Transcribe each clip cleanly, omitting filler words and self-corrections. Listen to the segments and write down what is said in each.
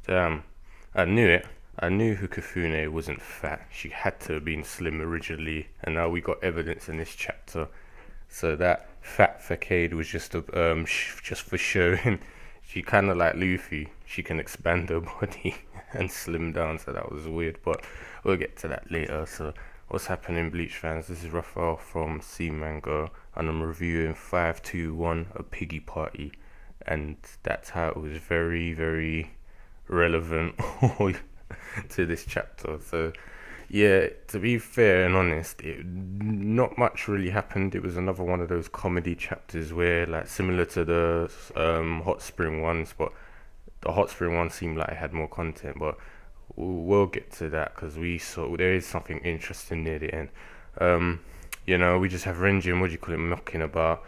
Damn, I knew it. I knew Hikifune wasn't fat. She had to have been slim originally, and now we got evidence in this chapter. So that fat facade was just just for showing. She kind of like Luffy. She can expand her body and slim down. So that was weird, but we'll get to that later. So what's happening, Bleach fans? This is Raphael from C Manga, and I'm reviewing 521, A Piggy Party, and that title is very, very relevant to this chapter. So yeah, to be fair and honest, not much really happened. It was another one of those comedy chapters where, like, similar to the Hot Spring ones, but the Hot Spring one seemed like it had more content. But we'll get to that because we saw there is something interesting near the end. Um, we just have Renji and what do you call it, mocking about.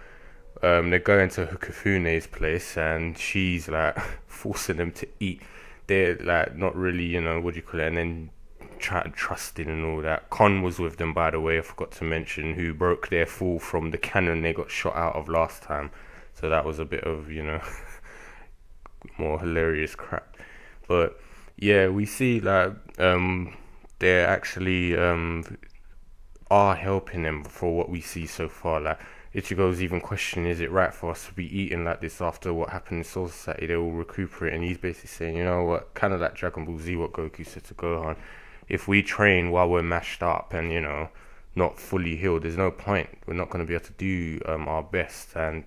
They go into Hukafune's place and she's like forcing them to eat. They're like not really, what do you call it, and then trusting and all that. Con was with them, by the way, I forgot to mention, who broke their fall from the cannon they got shot out of last time. So that was a bit of, more hilarious crap. But yeah, we see like they're actually are helping them for what we see so far. Like Ichigo's even questioning, is it right for us to be eating like this after what happened in Soul Society? They will recuperate, and he's basically saying, you know what, kind of like Dragon Ball Z, what Goku said to Gohan. If we train while we're mashed up and not fully healed, there's no point. We're not going to be able to do our best, and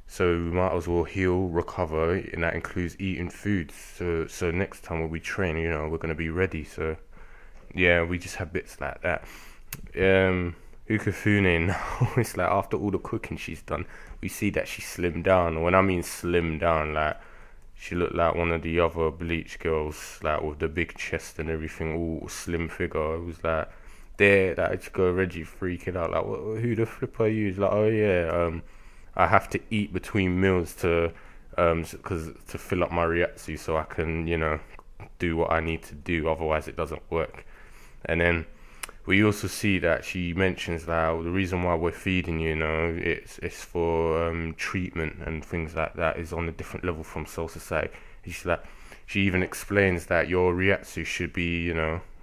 so we might as well heal, recover, and that includes eating food. So next time when we train, we're going to be ready. So yeah, we just have bits like that. Ukafune now, it's like after all the cooking she's done, we see that she slimmed down. When I mean slimmed down, like she looked like one of the other Bleach girls, like with the big chest and everything, all slim figure. It was like there, that Ichigo Reggie freaking out, like, who the flip are you? He's like, oh yeah, I have to eat between meals cause to fill up my Ryatsu so I can, do what I need to do. Otherwise, it doesn't work. And then we also see that she mentions that the reason why we're feeding you, it's for treatment and things like that, is on a different level from Soul Society. She's like, she even explains that your Ryatsu should be,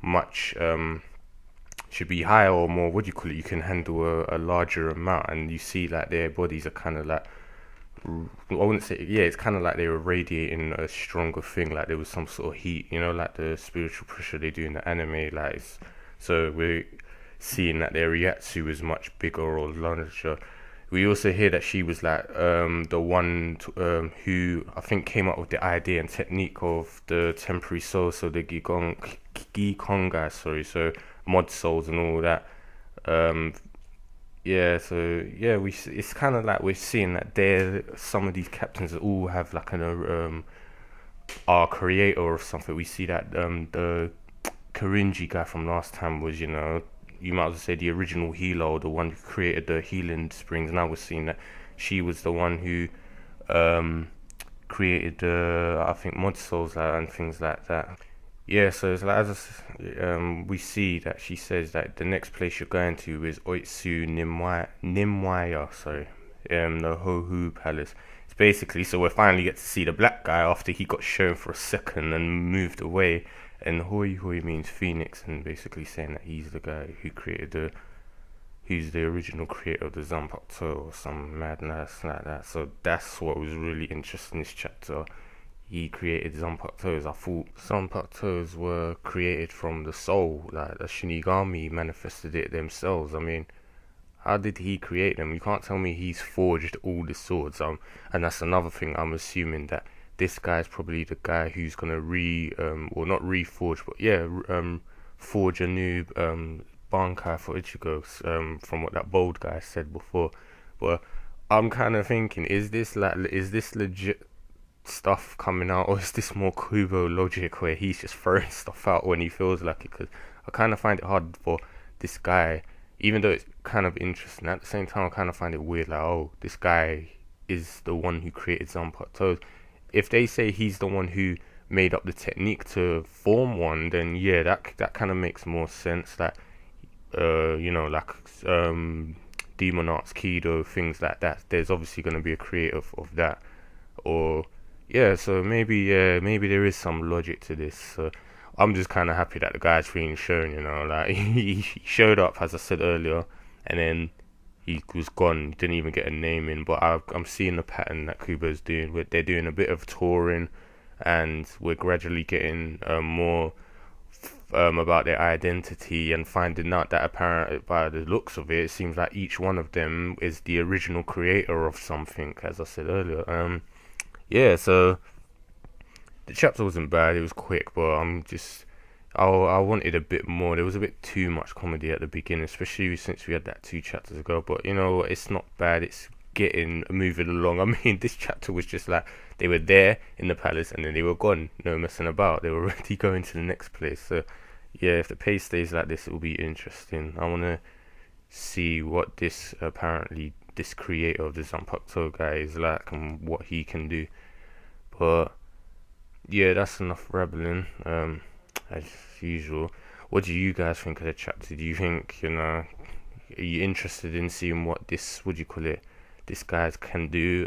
much should be higher or more. What do you call it? You can handle a larger amount, and you see like their bodies are kind of like. I wouldn't say, yeah, it's kind of like they were radiating a stronger thing, like there was some sort of heat, like the spiritual pressure they do in the anime, like. So we're seeing that their Ryatsu is much bigger or larger. We also hear that she was like the one who I think came up with the idea and technique of the temporary souls, so the Gikon guys, sorry, so mod souls and all that. Yeah, so yeah, it's kind of like we're seeing that there some of these captains all have like an our creator or something. We see that the Karinji guy from last time was, you might as well say the original healer, or the one who created the healing springs. Now we're seeing that she was the one who created the, I think, mod souls and things like that. Yeah, so it's like, we see that she says that the next place you're going to is Oitsu Nimwaya, sorry, the Hohu Palace. It's basically, so we finally get to see the black guy after he got shown for a second and moved away. And Hoi Hoi means Phoenix, and basically saying that he's the guy who created he's the original creator of the Zanpakuto or some madness like that. So that's what was really interesting in this chapter. He created Zanpakutos. I thought Zanpakutos were created from the soul, like the Shinigami manifested it themselves. I mean, how did he create them? You can't tell me he's forged all the swords. And that's another thing. I'm assuming that this guy's probably the guy who's gonna well, not reforge, but yeah, forge a new Bankai for Ichigo, from what that bold guy said before. But I'm kind of thinking, is this legit stuff coming out, or is this more Kubo logic where he's just throwing stuff out when he feels like it? Because I kind of find it hard for this guy, even though it's kind of interesting. At the same time, I kind of find it weird, like, oh, this guy is the one who created Zanpakuto. If they say he's the one who made up the technique to form one, then yeah, that kind of makes more sense. That like Demon Arts, Kido, things like that. There's obviously going to be a creator of that, or yeah, so maybe there is some logic to this. So I'm just kind of happy that the guy's being shown, like he showed up as I said earlier, and then he was gone. He didn't even get a name in. But I'm seeing the pattern that Kubo's doing. They're doing a bit of touring, and we're gradually getting more about their identity and finding out that apparently by the looks of it, it seems like each one of them is the original creator of something, as I said earlier. Yeah, so the chapter wasn't bad. It was quick, but I wanted a bit more. There was a bit too much comedy at the beginning, especially since we had that 2 chapters ago. But you know, it's not bad. It's getting moving along. I mean, this chapter was just like they were there in the palace and then they were gone. No messing about. They were already going to the next place. So yeah, if the pace stays like this, it will be interesting. I want to see what this creator of the Zanpakuto guy is like and what he can do. But yeah, that's enough rambling. As usual, what do you guys think of the chapter? Do you think, are you interested in seeing what what do you call it, this guys can do?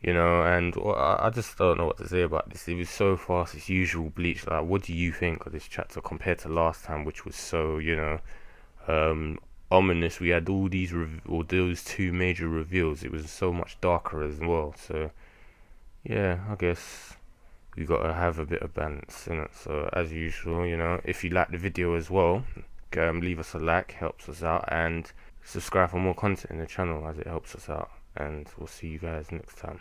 And I just don't know what to say about this. It was so fast, it's usual Bleach. Like, what do you think of this chapter compared to last time, which was so, ominous? We had all those 2 major reveals. It was so much darker as well. So yeah, I guess we gotta have a bit of balance in it. So as usual, if you like the video as well, leave us a like, helps us out, and subscribe for more content in the channel as it helps us out. And we'll see you guys next time.